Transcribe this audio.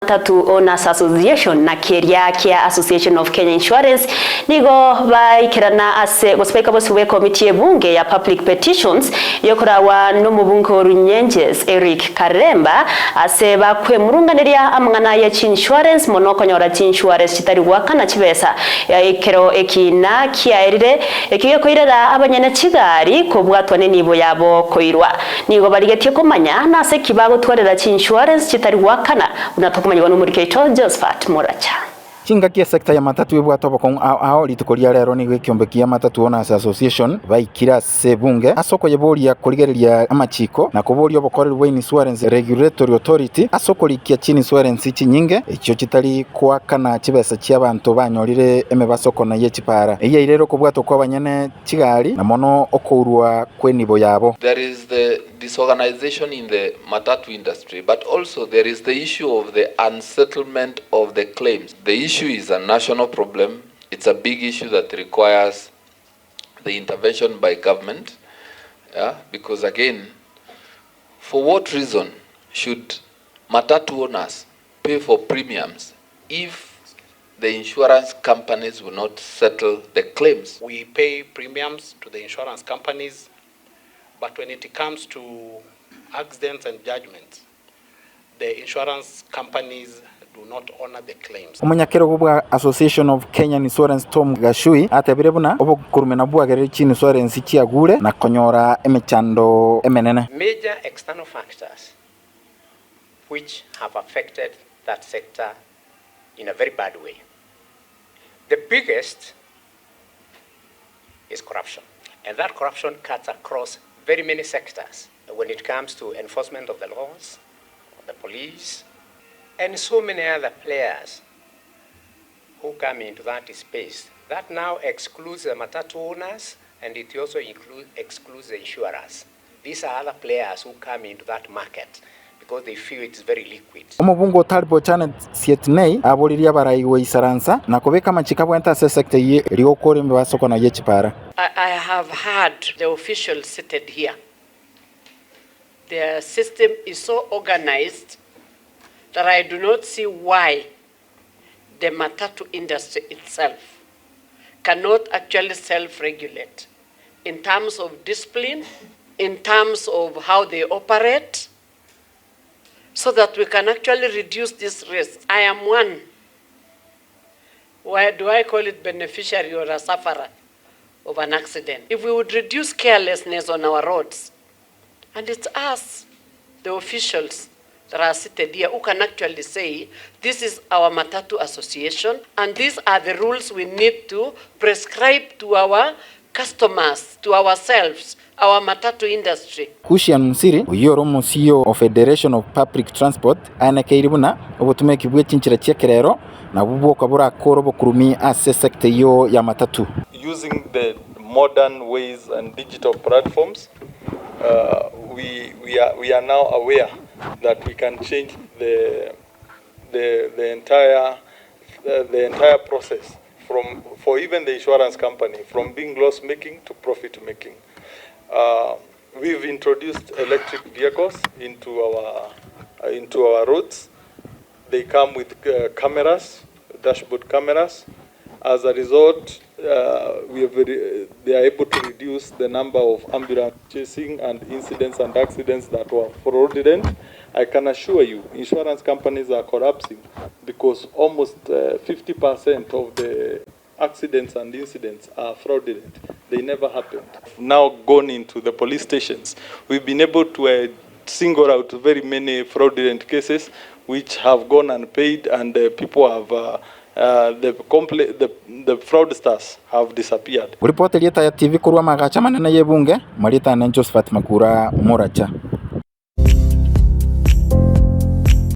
Matatu Owners Association na Keria Kia Association of Kenya Insurance nigo baikirana ase gospeka bose committee bunge ya public petitions yokorawa no mubunko Runyenjes Eric Karemba ase bakwe murunganiria amangana ya insurance monoko nyora insurance kitari wakana kibesa ya ikero ekina kiairire ekiye koirera abanyana kigari ko bwatwane nibo yabo koirwa nigo barigetie komanya nase kibago twarera insurance kitari wakana unatokomanywa n'umuriketo Josephat Moracha Chinga kia sekta ya matatu ebwatwa bokon ao litukoria rero ni gwekiombe kia Matatu Owners Association baikira sebunge asoko yeboria kurigereria amachiko na kuboria bokorerwa insurance regulatory authority asoko likia chini insurance chinyinge ekyo kitari kwa kana kibesa kia bantu banyorire emebasoko na yechipara iya irero kubwatwa kwa banyene kigari na mono okourwa kwenibo yabo. There is the disorganization in the matatu industry, but also there is the issue of the unsettlement of the claims. The issue is a national problem. It's a big issue that requires the intervention by government, because again, for what reason should matatu owners pay for premiums if the insurance companies will not settle the claims? We pay premiums to the insurance companies, but when it comes to accidents and judgments, the insurance companies do not honor the claims. Umunyakero bwa Association of Kenyan Insurance Tom Gashui atebire buna obukurumena bwagere chini insurance kiagure na konyora emechando emenene. Major external factors which have affected that sector in a very bad way. The biggest is corruption, and that corruption cuts across very many sectors when it comes to enforcement of the laws, the police, and so many other players who come into that space. That now excludes the matatu owners, and it also excludes the insurers. These are other players who come into that market because they feel it's very liquid. Omubungo talbo chane sietnei aboliria baraiwe isaransa na kubeka machika bwenta se sector ye riokore mbasoko na yechipara. I have had the officials seated here. Their system is so organized that I do not see why the matatu industry itself cannot actually self-regulate in terms of discipline, in terms of how they operate, so that we can actually reduce this risk. I am one. Why do I call it beneficiary or a sufferer of an accident? If we would reduce carelessness on our roads, and it's us, the officials that are seated here, who can actually say, this is our Matatu Association, and these are the rules we need to prescribe to our customers, to ourselves, our matatu industry. Kushian Musiri, uyoro CEO of Federation of Public Transport, anakeiribuna obutume kibwe chinchira cyekerero na bubo kabura korobo kurumi ase sector yo ya matatu. Using the modern ways and digital platforms, we are now aware that we can change the entire process for even the insurance company from being loss making to profit making. We've introduced electric vehicles into our roads. They come with cameras, dashboard cameras. As a result, they are able to reduce the number of ambulance chasing and incidents and accidents that were fraudulent. I can assure you, insurance companies are collapsing because almost 50% of the accidents and incidents are fraudulent. They never happened. Now gone into the police stations, we've been able to single out very many fraudulent cases which have gone unpaid, and people have the fraudsters have disappeared. Reporter ya TV kurwa magacha manene yebunge Marita Josephat Moracha.